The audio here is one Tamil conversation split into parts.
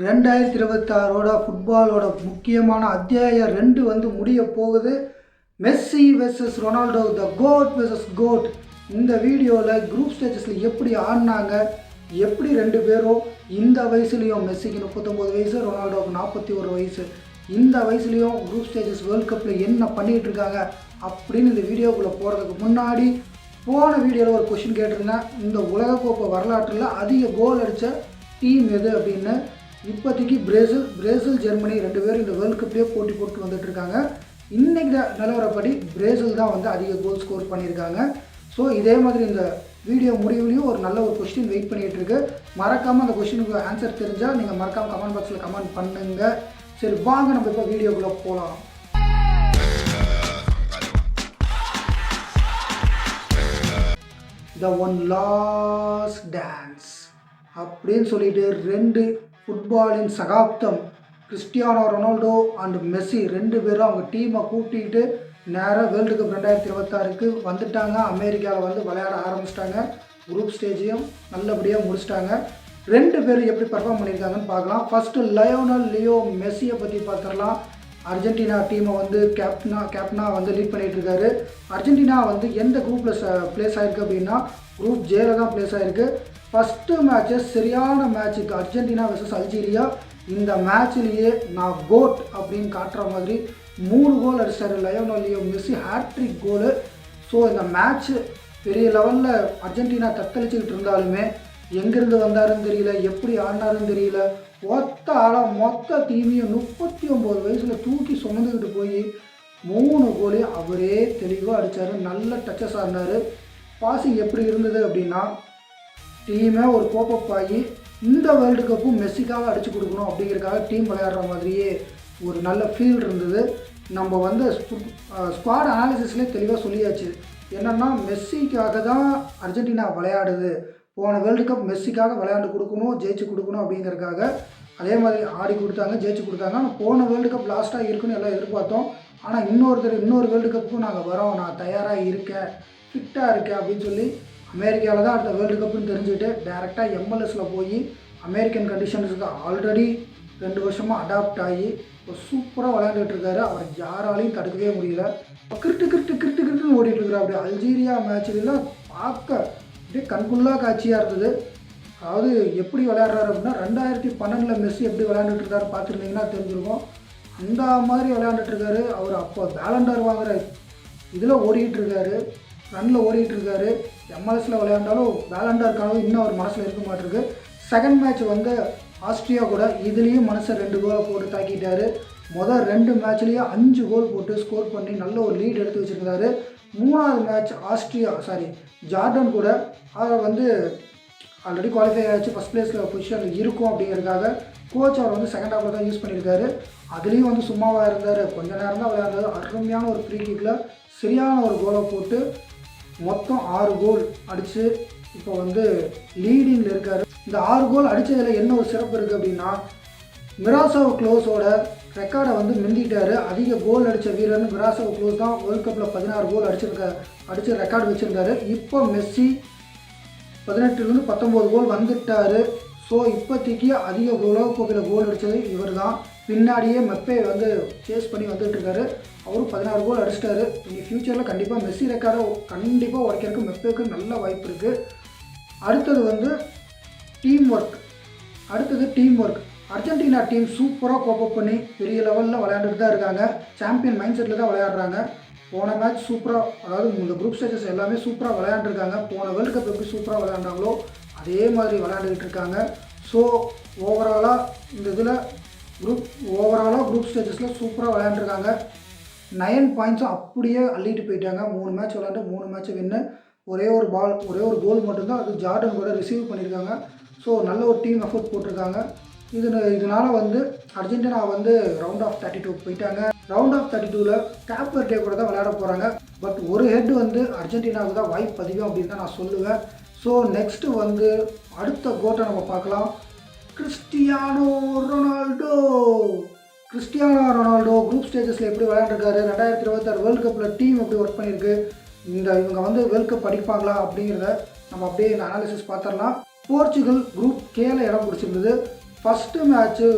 2026 ஃபுட்பாலோட முக்கியமான அத்தியாயம் 2 வந்து முடிய போகுது. மெஸ்ஸி வெர்சஸ் ரொனால்டோ, த கோட் வெர்சஸ் கோட். இந்த வீடியோவில் குரூப் ஸ்டேஜஸில் எப்படி ஆடினாங்க, எப்படி ரெண்டு பேரும் இந்த வயசுலேயும், மெஸ்ஸிக்கு 39 வயசு, ரொனால்டோவுக்கு 41 வயசு, இந்த வயசுலேயும் குரூப் ஸ்டேஜஸ் வேர்ல்ட் கப்பில் என்ன பண்ணிகிட்டு இருக்காங்க அப்படின்னு இந்த வீடியோக்குள்ளே போகிறதுக்கு முன்னாடி போன வீடியோவில் ஒரு கொஷின் கேட்டிருந்தேன். இந்த உலகக்கோப்பை வரலாற்றில் அதிக கோல் அடித்த டீம் எது அப்படின்னு. இப்போதைக்கு பிரேசில் ஜெர்மனி ரெண்டு பேரும் இந்த வேர்ல்ட் கப்லேயே போட்டி போட்டு வந்துட்டுருக்காங்க. இன்றைக்கி நிலவரப்படி பிரேசில் தான் வந்து அதிக கோல் ஸ்கோர் பண்ணியிருக்காங்க. ஸோ இதே மாதிரி இந்த வீடியோ முடிவுலையும் ஒரு நல்ல ஒரு கொஸ்டின் வெயிட் பண்ணிகிட்டு இருக்கு. மறக்காமல் அந்த கொஸ்டினுக்கு ஆன்சர் தெரிஞ்சால் நீங்கள் மறக்காமல் கமெண்ட் பாக்ஸில் கமெண்ட் பண்ணுங்கள். சரி, வாங்க நம்ம இப்போ வீடியோக்குள்ளே போகலாம். த ஒன் லாஸ்ட் டான்ஸ் அப்படின்னு சொல்லிட்டு ரெண்டு ஃபுட்பாலின் சகாப்தம் கிறிஸ்டியானோ ரொனால்டோ அண்ட் மெஸ்ஸி ரெண்டு பேரும் அவங்க டீமை கூட்டிகிட்டு நேராக வேர்ல்டு கப் 2026க்கு வந்துட்டாங்க. அமெரிக்காவில் வந்து விளையாட ஆரம்பிச்சிட்டாங்க. குரூப் ஸ்டேஜையும் நல்லபடியாக முடிச்சிட்டாங்க. ரெண்டு பேரும் எப்படி பர்ஃபார்ம் பண்ணியிருக்காங்கன்னு பார்க்கலாம். ஃபஸ்ட்டு லயோனல் லியோ மெஸ்ஸியை பற்றி பார்த்துடலாம். அர்ஜென்டினா டீமை வந்து கேப்டனாக வந்து லீட் பண்ணிகிட்டு இருக்காரு. அர்ஜென்டினா வந்து எந்த குரூப்பில் ப்ளேஸ் ஆகிருக்கு அப்படின்னா குரூப் ஜேல தான் ப்ளேஸ் ஆகிருக்கு. ஃபஸ்ட்டு மேட்ச்சு சரியான மேட்ச்சுக்கு அர்ஜென்டினா வெர்சஸ் அல்ஜீரியா. இந்த மேட்ச்லேயே நான் கோட் அப்படின்னு காட்டுற மாதிரி 3 கோல் அடிச்சாரு Lionel Leo Messi, hat trick goal. So இந்த மேட்ச்சு பெரிய லெவலில் அர்ஜென்டினா தத்தளிச்சுக்கிட்டு இருந்தாலுமே எங்கேருந்து வந்தாருன்னு தெரியல, எப்படி ஆடினாருன்னு தெரியல. மொத்த டீமையும் 39 வயசில் தூக்கி சுமந்துக்கிட்டு போய் 3 கோலையும் அவரே தெளிவாக அடித்தார். நல்ல டச்சஸ் ஆடினார். பாசிங் எப்படி இருந்தது அப்படின்னா, டீமே ஒரு கோப்பப் ஆகி இந்த வேர்ல்டு கப்பும் மெஸ்ஸிக்காக அடித்து கொடுக்கணும் அப்படிங்கிறதுக்காக டீம் விளையாடுற மாதிரியே ஒரு நல்ல ஃபீல் இருந்தது. நம்ம வந்து ஸ்குவாட் அனாலிசிஸ்லேயே தெளிவாக சொல்லியாச்சு. என்னென்னா மெஸ்ஸிக்காக தான் அர்ஜென்டினா விளையாடுது. போன வேர்ல்டு கப் மெஸ்ஸிக்காக விளையாண்டு கொடுக்கணும், ஜெயிச்சு கொடுக்கணும் அப்படிங்கிறதுக்காக அதே மாதிரி ஆடி கொடுத்தாங்க, ஜெயிச்சு கொடுத்தாங்க. ஆனால் போன வேர்ல்டு கப் லாஸ்ட்டாக இருக்குன்னு எல்லாம் எதிர்பார்த்தோம். ஆனால் இன்னொரு வேர்ல்டு கப்புக்கும் நாங்கள் வரோம், நான் தயாராக இருக்கேன், ஃபிட்டாக இருக்கேன் அப்படின்னு சொல்லி அமெரிக்காவில் தான் அடுத்த வேர்ல்டு கப்புன்னு தெரிஞ்சுக்கிட்டு டேரெக்டாக எம்எல்எஸில் போய் அமெரிக்கன் கண்டிஷன்ஸுக்கு ஆல்ரெடி 2 வருஷமாக அடாப்ட் ஆகி இப்போ சூப்பராக விளையாண்டுட்டு இருக்காரு. அவர் யாராலையும் தடுக்கவே முடியல. கிரிட்டுன்னு ஓடிட்டு இருக்கிறார். அப்படியே அல்ஜீரியா மேட்ச்லாம் பார்க்க அப்படியே கண்குள்ளாக காட்சியாக இருந்தது. அதாவது எப்படி விளையாடுறாரு அப்படின்னா 2012 மெஸ்ஸி எப்படி விளையாண்டுட்டு இருக்காரு பார்த்துருந்தீங்கன்னா தெரிஞ்சிருக்கும். அந்த மாதிரி விளையாண்டுட்டு இருக்காரு. அவர் அப்போ பேலண்டர் வாங்குற இதில் ஓடிக்கிட்டு இருக்காரு, ரன்னில் ஓடிக்கிட்டு இருக்காரு. எம்எல்எஸில் விளையாண்டாலும் பேலண்டர் கனவு இன்னும் அவர் மனசில் இருக்க மாட்டிருக்கு. செகண்ட் மேட்ச் வந்து ஆஸ்ட்ரியா கூட இதுலேயும் மனுஷன் 2 கோலை போட்டு தாக்கிட்டார். முதல் 2 மேட்ச்லேயும் 5 கோல் போட்டு ஸ்கோர் பண்ணி நல்ல ஒரு லீட் எடுத்து வச்சுருந்தாரு. 3ஆவது மேட்ச் ஜார்டன் கூட அதை வந்து ஆல்ரெடி குவாலிஃபை ஆகிடுச்சு, ஃபஸ்ட் பிளேஸில் பொசிஷனில் இருக்கும் அப்படிங்கிறதுக்காக கோச் அவர் வந்து செகண்ட் ஹாஃபில் தான் யூஸ் பண்ணியிருக்காரு. அதுலேயும் வந்து சும்மாவாக இருந்தார், கொஞ்சம் நேரம் தான் விளையாண்டார். அருமையான ஒரு ஃப்ரீ கிக்கில் சரியான ஒரு கோலை போட்டு மொத்தம் 6 கோல் அடித்து இப்போ வந்து லீடிங்கில் இருக்கார். இந்த 6 கோல் அடித்ததில் என்ன ஒரு சிறப்பு இருக்குது அப்படின்னா, மிராசோவ் க்ளோஸோட ரெக்கார்டை வந்து மிந்திட்டார். அதிக கோல் அடித்த வீரர்னு மிராசோவ் க்ளோஸ் தான் வேர்ல்ட் கப்பில் 16 கோல் அடித்து ரெக்கார்டு வச்சுருந்தார். இப்போ மெஸ்ஸி 18லேருந்து 19 கோல் வந்துட்டார். ஸோ இப்போதைக்கு அதிக உலகக்கோப்பையில் கோல் அடித்தது இவர் தான். பின்னாடியே மெப்பே வந்து சேஸ் பண்ணி வந்துட்டுருக்காரு. அவரும் 16 கோல் அடிச்சிட்டாரு. இனி ஃப்யூச்சரில் கண்டிப்பாக மெஸ்ஸி ரெக்கார்டை கண்டிப்பாக உடைக்கிறதுக்கு மெப்பேக்கு நல்ல வாய்ப்பு இருக்குது. அடுத்தது வந்து டீம் ஒர்க். அர்ஜென்டினா டீம் சூப்பராக கோப்பப் பண்ணி பெரிய லெவலில் விளையாண்டுட்டு தான் இருக்காங்க. சாம்பியன் மைண்ட் செட்டில் தான் விளையாடுறாங்க. போன மேட்ச் சூப்பராக, அதாவது இந்த குரூப் ஸ்டேஜஸ் எல்லாமே சூப்பராக விளையாண்டுருக்காங்க. போன வேர்ல்டு கப் எப்படி சூப்பராக விளையாண்டாங்களோ அதே மாதிரி விளையாண்டுக்கிட்டு இருக்காங்க. ஸோ ஓவராலாக இந்த இதில் குரூப் ஸ்டேஜஸில் சூப்பராக விளையாண்டுருக்காங்க. 9 பாயிண்ட்ஸும் அப்படியே அள்ளிட்டு போயிட்டாங்க. 3 மேட்ச் விளையாண்டு 3 மேட்ச் வின்னு. ஒரே ஒரு கோல் மட்டும்தான், அது ஜார்டன் கூட ரிசீவ் பண்ணியிருக்காங்க. ஸோ நல்ல ஒரு டீம் எஃபோர்ட் போட்டிருக்காங்க. இதனால் வந்து அர்ஜென்டினா வந்து ரவுண்ட் ஆஃப் 32 போயிட்டாங்க. ரவுண்ட் ஆஃப் 32ல் கேப் வெர்டே கூட தான் விளையாட போகிறாங்க. பட் ஒரு ஹெட் வந்து அர்ஜென்டினாவுக்கு தான் வாய்ப்பு அதிகம் அப்படின்னு தான் நான் சொல்லுவேன். ஸோ நெக்ஸ்ட்டு வந்து அடுத்த கோட்டை நம்ம பார்க்கலாம். கிறிஸ்டியானோ ரொனால்டோ குரூப் ஸ்டேஜஸில் எப்படி விளையாண்டுருக்காரு, 2026 வேர்ல்டு கப்பில் டீம் எப்படி ஒர்க் பண்ணியிருக்கு, இவங்க வந்து வேர்ல்டு கப் அடிப்பாங்களா அப்படிங்கிறத நம்ம அப்படியே இந்த அனாலிசிஸ் பார்த்துடலாம். போர்ச்சுகல் குரூப் கேல இடம் பிடிச்சிருந்தது. ஃபஸ்ட்டு மேட்ச்சு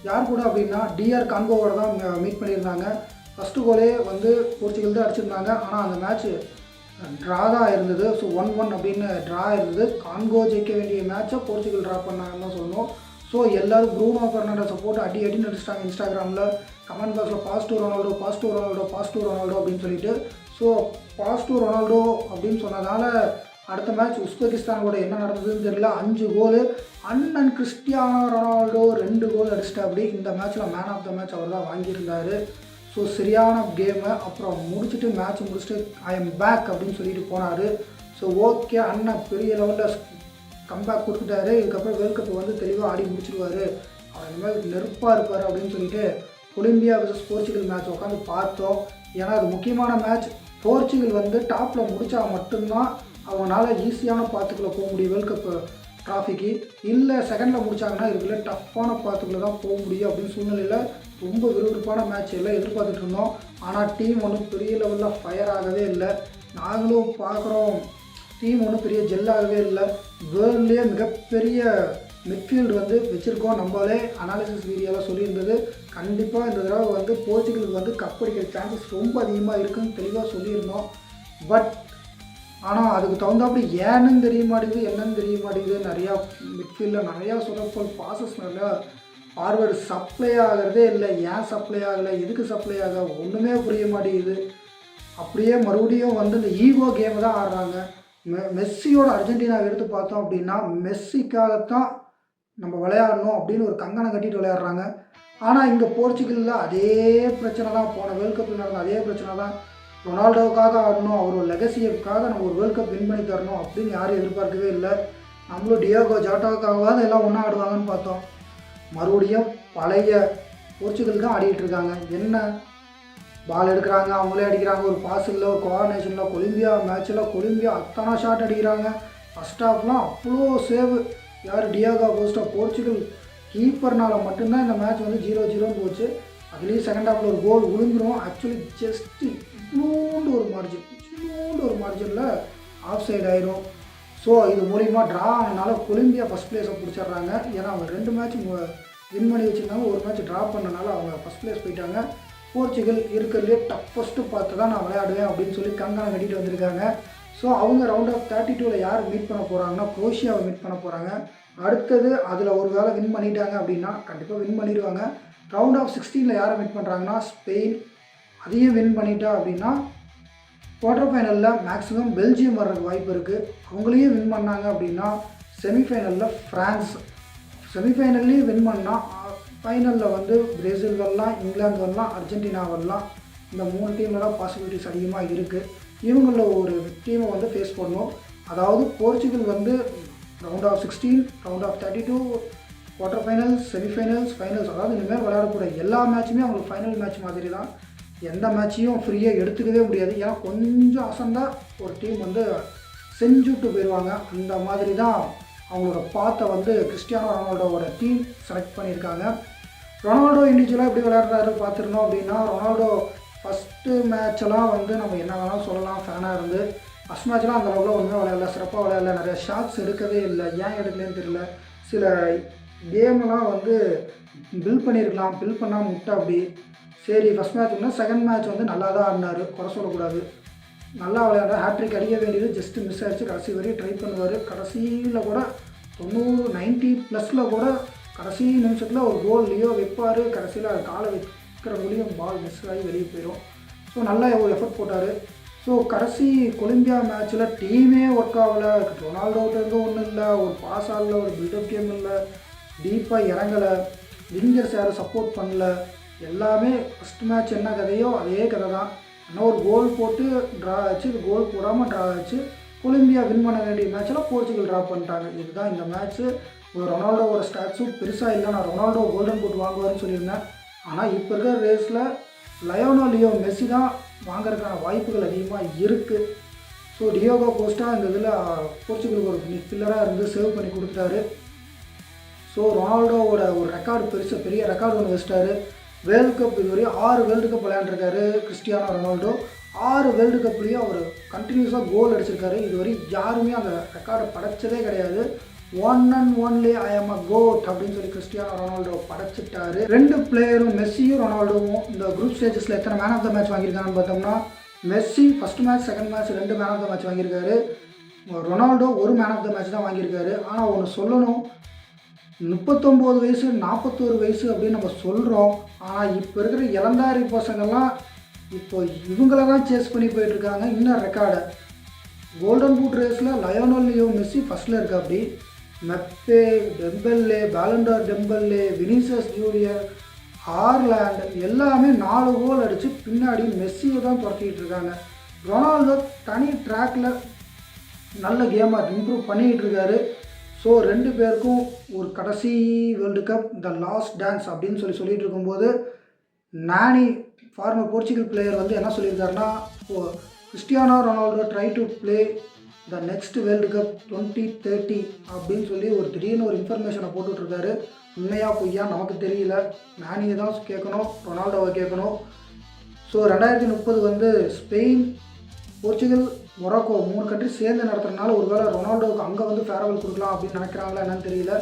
யார் கூட அப்படின்னா டிஆர் கான்கோவோட தான் மீட் பண்ணியிருந்தாங்க. ஃபஸ்ட்டு கோலே வந்து போர்ச்சுகல் தான் அடிச்சிருந்தாங்க. ஆனால் அந்த மேட்ச்சு ட்ரா தான் இருந்தது. ஸோ 1-1 அப்படின்னு ட்ரா இருந்தது. கான்கோ ஜெயிக்க வேண்டிய மேட்ச்சை போர்ச்சுகல் ட்ரா பண்ணாங்கன்னு தான் சொல்லணும். ஸோ எல்லோரும் ப்ரூனோ ஃபெர்னாண்டஸை போட்டு அடின்னு அடிச்சிட்டாங்க இன்ஸ்டாகிராமில். கமெண்ட் பாக்ஸில் positive Ronaldo positive Ronaldo positive Ronaldo அப்படின்னு சொல்லிட்டு. ஸோ பாசிட்டிவ் ரொனால்டோ அப்படின்னு சொன்னதால் அடுத்த மேட்ச் உஸ்பெகிஸ்தான் கூட என்ன நடந்ததுன்னு தெரியல. 5 கோலு. அண்ணன் கிறிஸ்டியானோ ரொனால்டோ 2 கோல் அடிச்சிட்டாப்படி. இந்த மேட்ச்சில் மேன் ஆஃப் த மேட்ச் அவர் தான் வாங்கியிருந்தார். ஸோ சரியான கேமு. அப்புறம் முடிச்சுட்டு மேட்ச் முடிச்சுட்டு ஐ எம் பேக் அப்படின்னு சொல்லிட்டு போனார். ஸோ ஓகே, அண்ணன் பெரிய லெவலில் கம்பேக் கொடுத்துட்டாரு. இதுக்கப்புறம் வேர்ல்ட் கப் வந்து தெளிவாக ஆடி முடிச்சிடுவார், அவர் இந்த மாதிரி நெருப்பாக இருப்பார் அப்படின்னு சொல்லிட்டு கொலம்பியா வர்சஸ் போர்ச்சுகல் மேட்ச் உட்காந்து பார்த்தோம். ஏன்னா அது முக்கியமான மேட்ச். போர்ச்சுகல் வந்து டாப்பில் முடித்தா மட்டும்தான் அவங்களால ஈஸியான பாத்துக்குள்ளே போக முடியும் வேர்ல்ட் கப் ட்ராஃபிக்கு. இல்லை செகண்டில் முடித்தாங்கன்னா இதுக்குள்ளே டஃப்பான பாத்துக்குள்ளே தான் போக முடியும் அப்படின்னு சூழ்நிலையில் ரொம்ப விறுவிறுப்பான மேட்ச் எல்லாம் எதிர்பார்த்துட்டு இருந்தோம். ஆனால் டீம் ஒன்றும் பெரிய லெவலில் ஃபயர் ஆகவே இல்லை. நாங்களும் பார்க்குறோம், டீம் ஒன்றும் பெரிய ஜெல்லாகவே இல்லை. வேர்ல்ட்லேயே மிகப்பெரிய மிட்ஃபீல்டு வந்து வச்சுருக்கோம். நம்மளே அனாலிசிஸ் வீடியோலாம் சொல்லியிருந்தது. கண்டிப்பாக இந்த தடவை வந்து போர்ச்சுகலுக்கு வந்து கப் அடிக்கிற சான்சஸ் ரொம்ப அதிகமாக இருக்குதுன்னு தெளிவாக சொல்லியிருந்தோம். பட் ஆனால் அதுக்கு தகுந்தாப்படி ஏன்னு தெரிய மாட்டேங்குது, என்னன்னு தெரிய மாட்டேங்குது. நிறையா மிட்ஃபீல்டில் நிறையா சொதப்பல், பாசஸ் நிறையா ஃபார்வேர்டு சப்ளை ஆகிறதே இல்லை. ஏன் சப்ளை ஆகலை, எதுக்கு சப்ளை ஆக ஒன்றுமே புரிய மாட்டேங்குது. அப்படியே மறுபடியும் வந்து இந்த ஈகோ கேமை தான் ஆடுறாங்க. மெஸ்ஸியோட அர்ஜென்டினாவை எடுத்து பார்த்தோம் அப்படின்னா மெஸ்ஸிக்காகத்தான் நம்ம விளையாடணும் அப்படின்னு ஒரு கங்கணம் கட்டிட்டு விளையாடுறாங்க. ஆனால் இங்கே போர்ச்சுகலில் அதே பிரச்சனை தான், போன வேர்ல்ட் கப்பில் நடந்த அதே பிரச்சனை தான். ரொனால்டோவுக்காக ஆடணும், அவரோட லெகசியக்காக நம்ம ஒரு வேர்ல்ட் கப் வின் பண்ணி தரணும் அப்படின்னு யாரும் எதிர்பார்க்கவே இல்லை. நம்மளும் டியோகோ ஜாட்டாவுக்காகவாது எல்லாம் ஒன்றா ஆடுவாங்கன்னு பார்த்தோம். மறுபடியும் பழைய போர்ச்சுகல் தான் ஆடிட்டு இருக்காங்க. என்ன பால் எடுக்கிறாங்க, அவங்களே அடிக்கிறாங்க, ஒரு பாஸ் இல்லை, ஒரு கோஆர்டினேஷனில். கொலம்பியா மேட்ச்சில் கொலம்பியா அத்தனை ஷாட் அடிக்கிறாங்க. ஃபஸ்ட் ஹாஃப்லாம் அவ்வளோ சேவ். யார், டியோகோ கோஸ்டா. போர்ச்சுகல் கீப்பர்னால் மட்டும்தான் இந்த மேட்ச் வந்து 0-0 போச்சு. அதுலேயும் செகண்ட் ஹாஃபில் ஒரு கோல் விழுந்துடும். ஆக்சுவலி ஜஸ்ட்டு இவ்வளோண்டு ஒரு மார்ஜினில் ஆஃப் சைடு ஆயிரும். ஸோ இது மூலிமா ட்ரா ஆனதுனால கொலம்பியா ஃபஸ்ட் பிளேஸை பிடிச்சிட்றாங்க. ஏன்னா அவங்க 2 மேட்ச் வின் பண்ணி வச்சுருந்தாங்க, ஒரு மேட்ச் ட்ரா பண்ணனால அவங்க ஃபஸ்ட் பிளேஸ் போயிட்டாங்க. போர்ச்சுகல் இருக்கிறதுலே டஃப்பஸ்ட்டு பார்த்து தான் நான் விளையாடுவேன் அப்படின்னு சொல்லி கங்கணம் கட்டிட்டு வந்திருக்காங்க. ஸோ அவங்க ரவுண்ட் ஆஃப் 32ல் யார் மீட் பண்ண போகிறாங்கன்னா குரோஷியாவை மீட் பண்ண போகிறாங்க. அடுத்தது அதில் ஒரு வேளை வின் பண்ணிட்டாங்க அப்படின்னா கண்டிப்பாக வின் பண்ணிடுவாங்க. ரவுண்ட் ஆஃப் 16ல் யாரை மீட் பண்ணுறாங்கன்னா ஸ்பெயின். அதையும் வின் பண்ணிட்டா அப்படின்னா குவார்டர் ஃபைனலில் மேக்ஸிமம் பெல்ஜியம் வர்றதுக்கு வாய்ப்பு இருக்குது. அவங்களையும் வின் பண்ணாங்க அப்படின்னா செமிஃபைனலில் ஃப்ரான்ஸ். செமிஃபைனல்லையும் வின் பண்ணால் ஃபைனலில் வந்து பிரேசில் வரலாம், இங்கிலாந்து வரலாம், அர்ஜென்டினா வரலாம். இந்த 3 டீமில் தான் பாசிபிலிட்டிஸ் அதிகமாக இருக்குது. இவங்களில் ஒரு டீமை வந்து ஃபேஸ் பண்ணணும். அதாவது போர்ச்சுகல் வந்து round of 16, round of 32, quarter finals, semifinals, finals, அதாவது இனிமேல் விளையாடக்கூடிய எல்லா மேட்சுமே அவங்களுக்கு ஃபைனல் மேட்ச் மாதிரி தான். எந்த மேட்சையும் ஃப்ரீயாக எடுத்துக்கவே முடியாது. ஏன்னா கொஞ்சம் அசந்தால் ஒரு டீம் வந்து செஞ்சுட்டு போயிடுவாங்க. அந்த மாதிரி தான் அவங்களோட பாத்தை வந்து கிறிஸ்டியானோ ரொனால்டோவோட டீம் செலக்ட் பண்ணியிருக்காங்க. ரொனால்டோ இண்டிவிஜுவலாக எப்படி விளையாடுறாரு பார்த்துருந்தோம் அப்படின்னா, ரொனால்டோ ஃபஸ்ட்டு மேட்செல்லாம் வந்து நம்ம என்ன வேணாலும் சொல்லலாம் ஃபேனாக இருந்து. ஃபஸ்ட் மேட்ச்லாம் அந்த அளவுக்கு ஒன்றுமே விளையாடல, சிறப்பாக விளையாடல, நிறைய ஷாட்ஸ் எடுக்கவே இல்லை. ஏன் எடுக்கலன்னு தெரியல. சில கேமெல்லாம் வந்து பில் பண்ணியிருக்கலாம், பில் பண்ணால் முட்டை அப்படி. சரி, ஃபஸ்ட் மேட்ச்னா செகண்ட் மேட்ச் வந்து நல்லா தான் ஆடினார், குறை சொல்லக்கூடாது. நல்லா விளையாட ஹேட்ரிக் அடிக்க வேண்டியது ஜஸ்ட்டு மிஸ் ஆகிடுச்சு. கடைசி வரையும் ட்ரை பண்ணுவார். கடைசியில் கூட 90+ கூட கடைசி நிமிஷத்தில் ஒரு கோல் லியோ வைப்பார். கடைசியில் அது காலை வைக்கிற முடியும், பால் மிஸ் ஆகி வெளியே போயிடும். ஸோ நல்லா ஒரு எஃபர்ட் போட்டார். ஸோ கடைசி கொலம்பியா மேட்ச்சில் டீமே ஒர்க் ஆகலை. ரொனால்டோட்டேருந்து ஒன்றும் இல்லை, ஒரு பாஸ் ஆகலை, ஒரு பில்டப் கேம் இல்லை, டீப்பாக இறங்கலை, விங்கர்ஸ் யாரும் சப்போர்ட் பண்ணல. எல்லாமே ஃபஸ்ட் மேட்ச் என்ன கதையோ அதே கதை தான். ஆனால் ஒரு கோல் போட்டு ட்ரா ஆச்சு, இது கோல் போடாமல் ட்ரா ஆச்சு. கொலம்பியா வின் பண்ண வேண்டிய மேட்ச்சில் போர்ச்சுகல் ட்ரா பண்ணிட்டாங்க. இதுதான் இந்த மேட்ச்சு. ஒரு ரொனால்டோவோட ஸ்டாட்ஸும் பெருசாக இல்லை. நான் ரொனால்டோ கோல்டன் பூட் வாங்குவார்னு சொல்லியிருந்தேன். ஆனால் இப்போ இருக்கிற ரேஸில் லியோ மெஸ்ஸி தான் வாங்குறதுக்கான வாய்ப்புகள் அதிகமாக இருக்குது. ஸோ டியோகோ கோஸ்டா இந்த இதில் போர்ச்சுகலுக்கு ஒரு பில்லராக இருந்து சேவ் பண்ணி கொடுத்துட்டாரு. ஸோ ரொனால்டோவோட ஒரு ரெக்கார்டு பெரிய ரெக்கார்டு ஒன்று வச்சிட்டாரு. வேர்ல்டு கப் இதுவரையும் 6 வேர்ல்டு கப் விளையாண்டுருக்காரு கிறிஸ்டியானோ ரொனால்டோ. 6 வேர்ல்டு கப்லேயும் அவர் கண்டினியூஸாக கோல் அடிச்சிருக்காரு. இதுவரை யாருமே அந்த ரெக்கார்டை படைச்சதே கிடையாது. One and only I am a goat அப்படின்னு சொல்லி கிறிஸ்டியானோ ரொனால்டோ படைச்சிட்டாரு. 2 பிளேயரும் மெஸ்ஸியும் ரொனால்டோவும் இந்த குரூப் ஸ்டேஜஸில் எத்தனை மேன் ஆஃப் த மேட்ச் வாங்கியிருக்காங்கன்னு பார்த்தோம்னா, Messi first match second match 2 man of the match வாங்கியிருக்காரு. Ronaldo 1 man of the match தான் வாங்கியிருக்காரு. ஆனால் ஒன்று சொல்லணும், 39 வயசு 41 வயசு அப்படின்னு நம்ம சொல்கிறோம். ஆனால் இப்போ இருக்கிற இளந்தாரி பசங்கள்லாம் இப்போ இவங்கள தான் சேஸ் பண்ணி போயிட்டுருக்காங்க இன்னும் ரெக்கார்டை. கோல்டன் பூட் ரேஸில் லயோனல் லியோ மெஸ்ஸி ஃபஸ்ட்டில் இருக்கா. அப்படி மெப்பே, டெம்பெல்லே, பாலண்டார் டெம்பெல்லே, வினிசியஸ் ஜூனியர், ஹார்லாண்ட் எல்லாமே 4 கோல் அடித்து பின்னாடி மெஸ்ஸியை தான் துரத்திக்கிட்டு இருக்காங்க. ரொனால்டோ தனி ட்ராக்கில் நல்ல கேமாக இம்ப்ரூவ் பண்ணிக்கிட்டு இருக்காரு. ஸோ 2 பேருக்கும் ஒரு கடைசி world cup the last dance அப்படின்னு சொல்லிட்டு இருக்கும்போது, நானி ஃபார்மர் போர்ச்சுகல் பிளேயர் வந்து என்ன சொல்லியிருக்காருன்னா, Cristiano Ronaldo try to play the next world cup 2030 அப்படின்னு சொல்லி ஒரு திடீர்னு ஒரு இன்ஃபர்மேஷனை போட்டுட்ருக்காரு. உண்மையா பொய்யா நமக்கு தெரியல. நானியை தான் கேட்கணும், ரொனால்டோவை கேட்கணும். ஸோ 2030 வந்து ஸ்பெயின், போர்ச்சுகல், மொராக்கோ 3 கண்ட்ரி சேர்ந்து நடத்துறதுனால ஒருவேளை ரொனால்டோவுக்கு அங்கே வந்து ஃபேர்வெல் கொடுக்கலாம் அப்படின்னு நினைக்கிறாங்களா என்னன்னு தெரியல.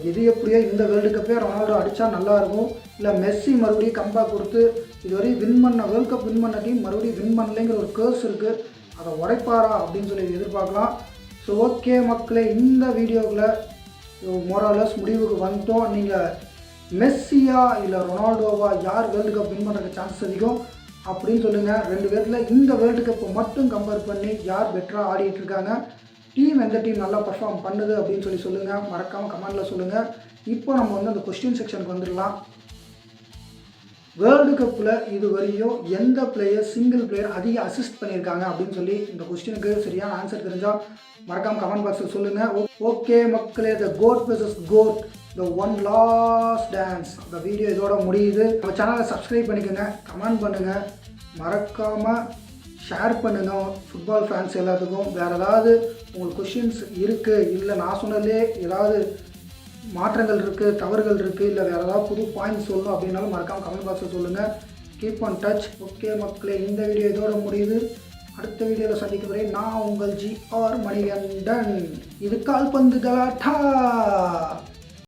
எது எப்படியோ இந்த வேர்ல்டு கப்பே ரொனால்டோ அடித்தா நல்லாயிருக்கும். இல்லை மெஸ்ஸி மறுபடியும் கம்பேக் கொடுத்து இதுவரையும் வேர்ல்டு கப் வின் பண்ண டீம் மறுபடியும் வின் பண்ணலைங்கிற ஒரு கேர்ஸ் இருக்குது, அதை உடைப்பாரா அப்படின்னு சொல்லி எதிர்பார்க்கலாம். ஸோ ஓகே மக்களே, இந்த வீடியோவில் மோராலஸ் முடிவுக்கு வந்துட்டோம். நீங்கள் மெஸ்ஸியா இல்லை ரொனால்டோவா யார் வேர்ல்டு கப் வின் பண்ணுறதுக்கு சான்சஸ் அதிகம் அப்படின்னு சொல்லுங்கள். 2 பேரில் இந்த வேர்ல்டு கப்பை மட்டும் கம்பேர் பண்ணி யார் பெட்டராக ஆடிட்டுருக்காங்க, டீம் எந்த டீம் நல்லா பர்ஃபார்ம் பண்ணுது அப்படின்னு சொல்லுங்கள். மறக்காமல் கமெண்டில் சொல்லுங்கள். இப்போ நம்ம வந்து அந்த கொஸ்டின் செக்ஷனுக்கு வந்துடலாம். வேர்ல்டு கப்பில் இதுவரையும் எந்த பிளேயர் சிங்கிள் பிளேயர் அதிக அசிஸ்ட் பண்ணியிருக்காங்க அப்படின்னு சொல்லி இந்த கொஸ்டினுக்கு சரியான ஆன்சர் தெரிஞ்சால் மறக்காமல் கமெண்ட் பாக்ஸில் சொல்லுங்கள். ஓகே மக்களே, the goat versus goat the one last dance இந்த வீடியோ இதோட முடியுது. நம்ம சேனலை சப்ஸ்கிரைப் பண்ணிக்கோங்க, கமெண்ட் பண்ணுங்கள், மறக்காமல் ஷேர் பண்ணுங்கள் ஃபுட்பால் ஃபேன்ஸ் எல்லாத்துக்கும். வேறு ஏதாவது உங்களுக்கு கொஷின்ஸ் இருக்குது, இல்லை நான் சொன்னதுலே ஏதாவது மாற்றங்கள் இருக்குது, தவறுகள் இருக்குது, இல்லை வேறு ஏதாவது புது பாயிண்ட்ஸ் சொல்லணும் அப்படின்னாலும் மறக்காமல் கமெண்ட் பாக்ஸில் சொல்லுங்கள். Keep on touch. ஓகே மக்களே, இந்த வீடியோ இதோட முடியுது. அடுத்த வீடியோவில் சந்திக்கும் வரை நான் உங்கள் GR மணிகண்டன். இது கால்பந்து கலாட்டா.